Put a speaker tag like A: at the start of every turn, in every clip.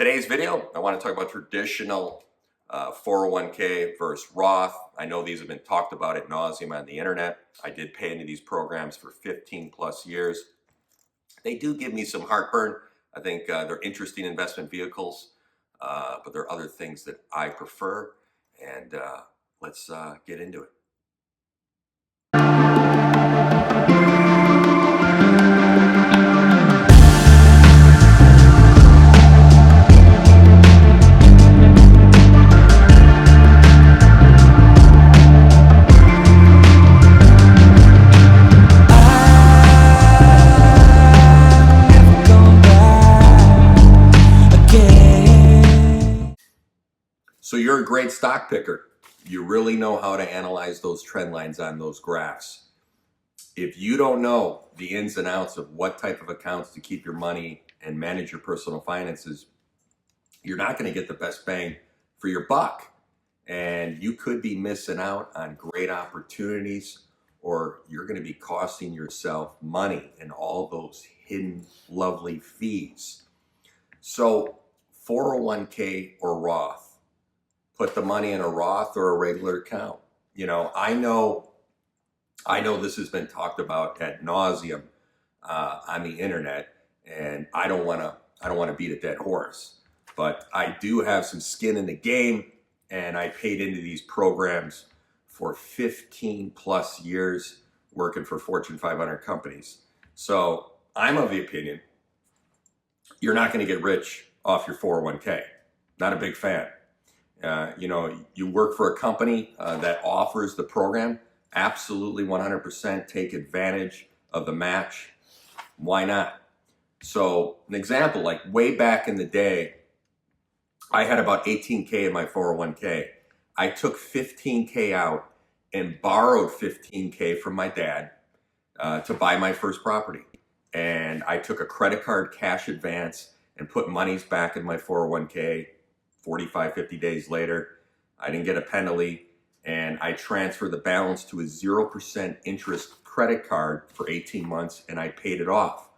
A: Today's video, I want to talk about traditional 401k versus Roth. I know these have been talked about ad nauseum on the internet. I did pay into these programs for 15 plus years. They do give me some heartburn. I think they're interesting investment vehicles, but there are other things that I prefer. And let's get into it. So you're a great stock picker. You really know how to analyze those trend lines on those graphs. If you don't know the ins and outs of what type of accounts to keep your money and manage your personal finances, you're not going to get the best bang for your buck. And you could be missing out on great opportunities, or you're going to be costing yourself money and all those hidden lovely fees. So 401k or Roth, put the money in a Roth or a regular account. You know, I know this has been talked about ad nauseum on the internet, and I don't want to beat a dead horse, but I do have some skin in the game, and I paid into these programs for 15 plus years working for Fortune 500 companies. So I'm of the opinion you're not going to get rich off your 401k. Not a big fan. You work for a company that offers the program, absolutely 100% take advantage of the match. Why not? So an example, like way back in the day, I had about 18K in my 401k. I took 15K out and borrowed 15K from my dad to buy my first property. And I took a credit card cash advance and put monies back in my 401k. 45, 50 days later, I didn't get a penalty, and I transferred the balance to a 0% interest credit card for 18 months, and I paid it off.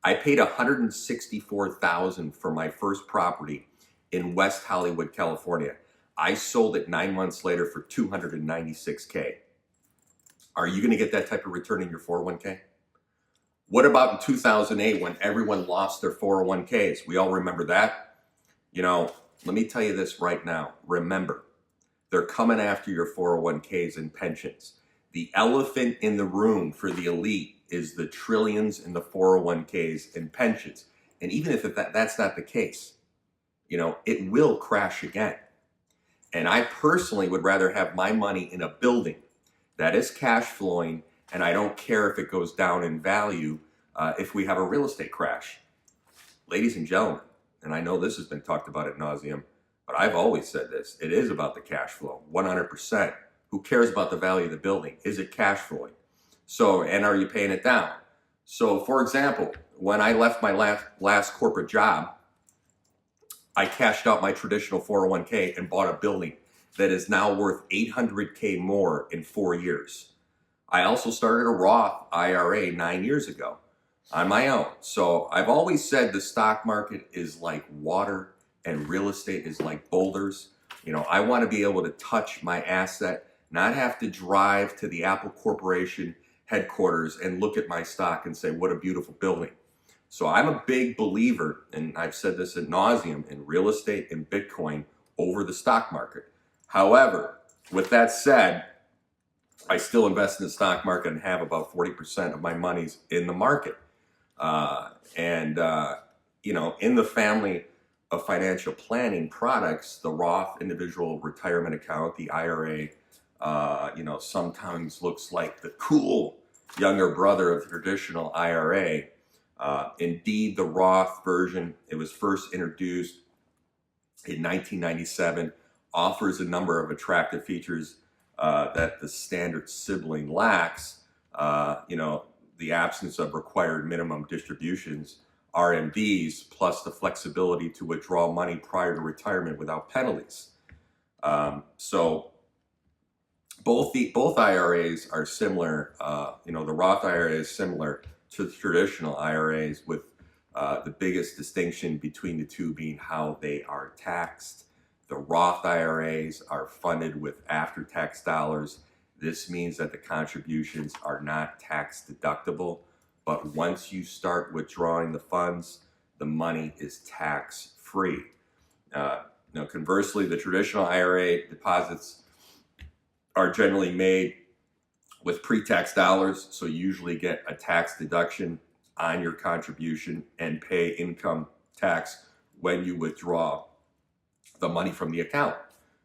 A: I paid $164,000 for my first property in West Hollywood, California. I sold it 9 months later for $296K. Are you going to get that type of return in your 401k? What about in 2008 when everyone lost their 401ks? We all remember that. You know, let me tell you this right now. Remember, they're coming after your 401ks and pensions. The elephant in the room for the elite is the trillions in the 401ks and pensions. And even if that's not the case, you know, it will crash again. And I personally would rather have my money in a building that is cash flowing, and I don't care if it goes down in value if we have a real estate crash. Ladies and gentlemen, and I know this has been talked about ad nauseum, but I've always said this, it is about the cash flow, 100%. Who cares about the value of the building? Is it cash flowing? So, and are you paying it down? So, for example, when I left my last corporate job, I cashed out my traditional 401k and bought a building that is now worth $800K more in 4 years. I also started a Roth IRA 9 years ago on my own. So I've always said the stock market is like water and real estate is like boulders. You know, I want to be able to touch my asset, not have to drive to the Apple Corporation headquarters and look at my stock and say, what a beautiful building. So I'm a big believer, and I've said this ad nauseum, in real estate and Bitcoin over the stock market. However, with that said, I still invest in the stock market and have about 40% of my monies in the market. You know, in the family of financial planning products, the Roth individual retirement account, the IRA, you know, sometimes looks like the cool younger brother of the traditional IRA. Indeed, the Roth version, it was first introduced in 1997, offers a number of attractive features that the standard sibling lacks. You know, the absence of required minimum distributions, RMDs, plus the flexibility to withdraw money prior to retirement without penalties. So both IRAs are similar. You know, the Roth IRA is similar to traditional IRAs with The biggest distinction between the two being how they are taxed. The Roth IRAs are funded with after-tax dollars. This means that the contributions are not tax deductible, but once you start withdrawing the funds, the money is tax-free. Now, conversely, the traditional IRA deposits are generally made with pre-tax dollars, so you usually get a tax deduction on your contribution and pay income tax when you withdraw the money from the account,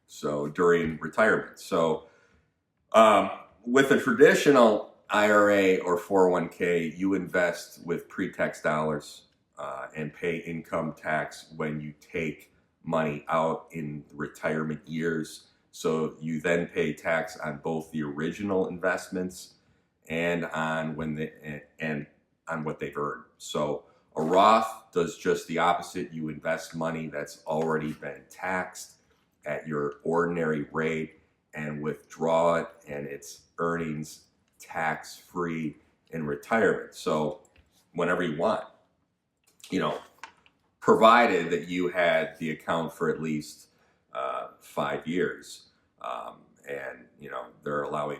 A: so during retirement. So with a traditional IRA or 401k, you invest with pre-tax dollars and pay income tax when you take money out in retirement years. So you then pay tax on both the original investments and on on what they've earned. So a Roth does just the opposite. You invest money that's already been taxed at your ordinary rate and withdraw it and its earnings tax-free in retirement. So whenever you want, provided that you had the account for at least 5 years. And they're allowing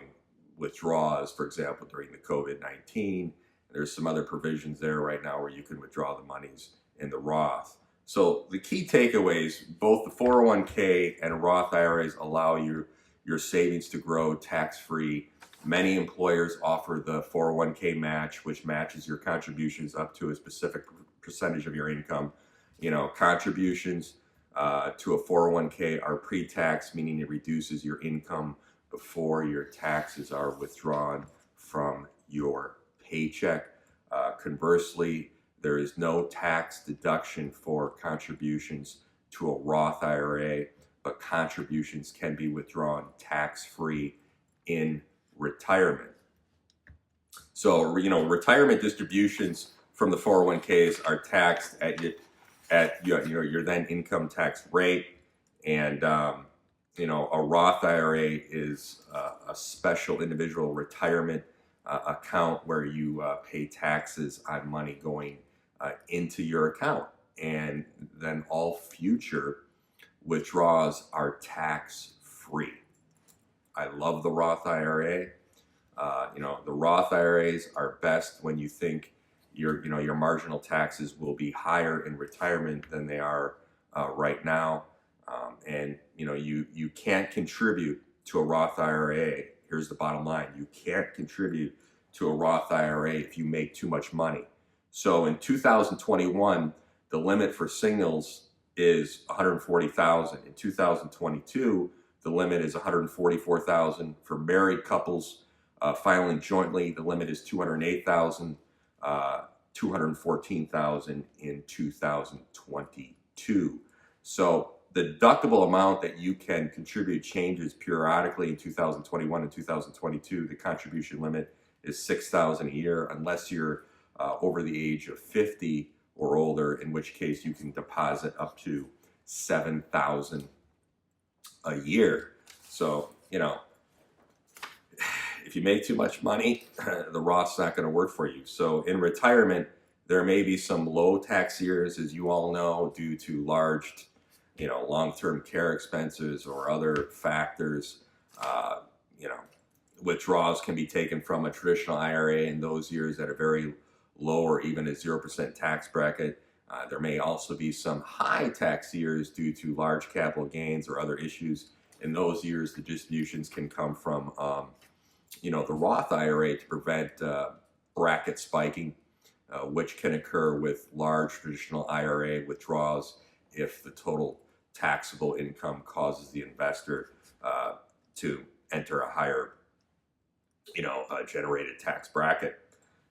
A: withdrawals, for example, during the COVID-19. There's some other provisions there right now where you can withdraw the monies in the Roth. So the key takeaways, both the 401k and Roth IRAs allow your savings to grow tax-free. Many employers offer the 401k match, which matches your contributions up to a specific percentage of your income. Contributions to a 401k are pre-tax, meaning it reduces your income before your taxes are withdrawn from your paycheck. Conversely, there is no tax deduction for contributions to a Roth IRA, but contributions can be withdrawn tax-free in retirement. So, retirement distributions from the 401ks are taxed at your then income tax rate, and a Roth IRA is a special individual retirement account where you pay taxes on money going into your account, and then all future withdrawals are tax-free. I love the Roth IRA. The Roth IRAs are best when you think your marginal taxes will be higher in retirement than they are right now, and you can't contribute to a Roth IRA. Here's the bottom line: you can't contribute to a Roth IRA if you make too much money. So in 2021, the limit for singles is $140,000. In 2022, the limit is $144,000. For married couples filing jointly, the limit is $208,000. $214,000 in 2022. So the deductible amount that you can contribute changes periodically in 2021 and 2022. The contribution limit is $6,000 a year, unless you're over the age of 50 or older, in which case you can deposit up to $7,000 a year. So, if you make too much money, the Roth's not going to work for you. So in retirement, there may be some low tax years, as you all know, due to large, long-term care expenses or other factors. Withdrawals can be taken from a traditional IRA in those years at a very low or even a 0% tax bracket. There may also be some high tax years due to large capital gains or other issues. In those years, the distributions can come from the Roth IRA to prevent bracket spiking, which can occur with large traditional IRA withdrawals if the total taxable income causes the investor to enter a higher, generated tax bracket.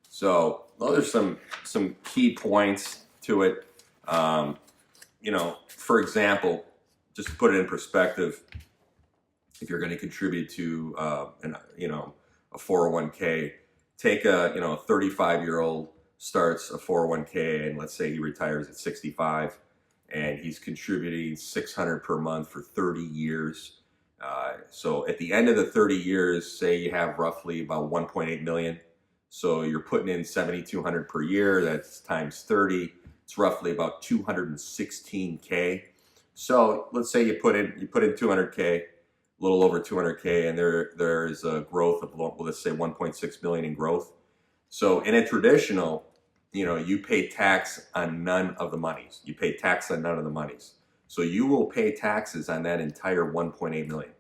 A: So those are some key points to it. For example, just to put it in perspective, if you're going to contribute to a 401k, take a 35-year-old starts a 401k, and let's say he retires at 65, and he's contributing $600 per month for 30 years. So at the end of the 30 years, say you have roughly about 1.8 million. So you're putting in $7,200 per year. That's times 30. it's roughly about 216K. So let's say you put in 200K, a little over 200K, and there's a growth of, well, let's say 1.6 million in growth. So in a traditional, you pay tax on none of the monies. You pay tax on none of the monies. So you will pay taxes on that entire 1.8 million.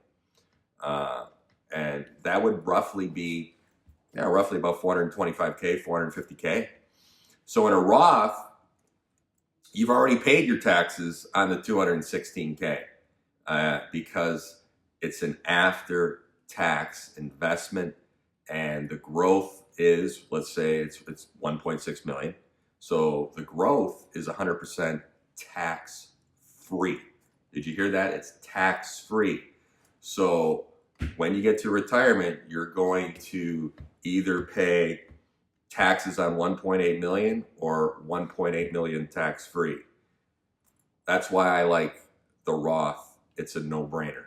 A: And that would roughly be, roughly about 425K, 450K. So in a Roth, you've already paid your taxes on the 216K because it's an after-tax investment, and the growth is, let's say it's 1.6 million. So the growth is 100% tax-free. Did you hear that? It's tax-free. So when you get to retirement, you're going to either pay taxes on 1.8 million or 1.8 million tax-free. That's why I like the Roth. It's a no-brainer.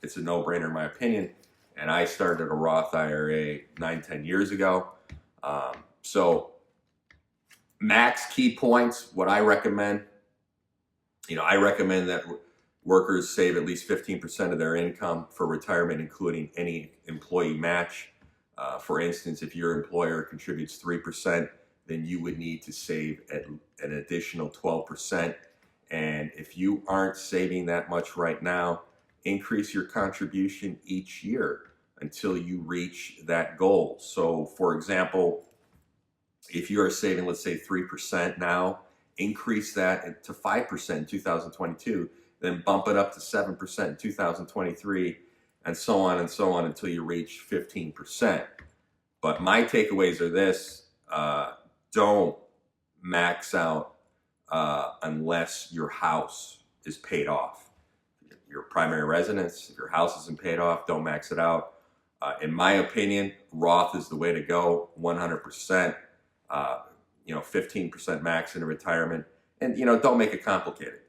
A: It's a no-brainer in my opinion. And I started a Roth IRA 9-10 years ago. So max key points, what I recommend, I recommend that workers save at least 15% of their income for retirement, including any employee match. For instance, if your employer contributes 3%, then you would need to save an additional 12%. And if you aren't saving that much right now, increase your contribution each year until you reach that goal. So for example, if you are saving, let's say 3% now, increase that to 5% in 2022, then bump it up to 7% in 2023, and so on until you reach 15%. But my takeaways are this: don't max out unless your house is paid off. Your primary residence, if your house isn't paid off, don't max it out. In my opinion, Roth is the way to go, 100%. 15% max into retirement, and don't make it complicated.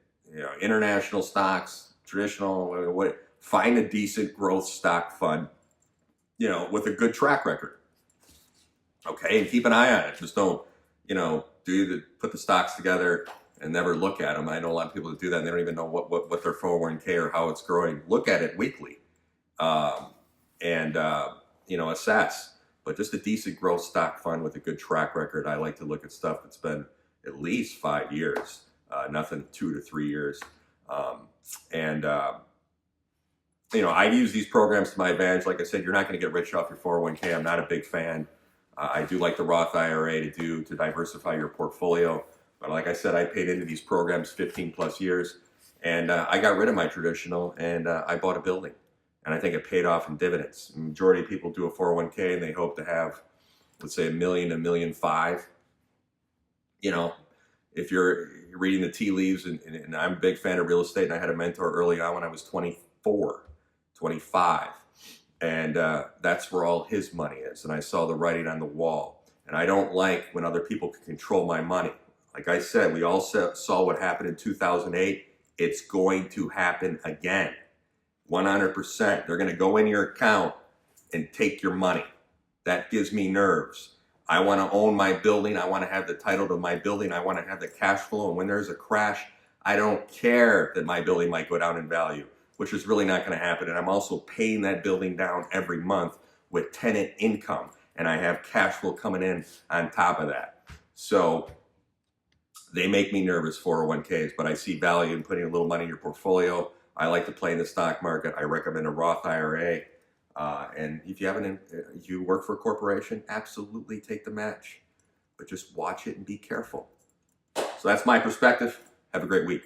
A: International stocks, traditional, find a decent growth stock fund, with a good track record. Okay, and keep an eye on it. Just don't, put the stocks together and never look at them. I know a lot of people that do that, and they don't even know what their 401k or how it's growing. Look at it weekly, and assess. But just a decent growth stock fund with a good track record. I like to look at stuff that's been at least 5 years, nothing 2 to 3 years. I use these programs to my advantage. Like I said, you're not going to get rich off your 401k. I'm not a big fan. I do like the Roth IRA to diversify your portfolio. But like I said, I paid into these programs 15 plus years, and I got rid of my traditional, and I bought a building. And I think it paid off in dividends. The majority of people do a 401k and they hope to have, let's say, $1 million, $1.5 million. If you're reading the tea leaves, and I'm a big fan of real estate, and I had a mentor early on when I was 24, 25. And that's where all his money is. And I saw the writing on the wall. And I don't like when other people can control my money. Like I said, we all saw what happened in 2008. It's going to happen again. 100%. They're going to go in your account and take your money. That gives me nerves. I want to own my building. I want to have the title to my building. I want to have the cash flow. And when there's a crash, I don't care that my building might go down in value, which is really not going to happen. And I'm also paying that building down every month with tenant income. And I have cash flow coming in on top of that. So they make me nervous, 401ks, but I see value in putting a little money in your portfolio. I like to play in the stock market. I recommend a Roth IRA. And if you work for a corporation, absolutely take the match. But just watch it and be careful. So that's my perspective. Have a great week.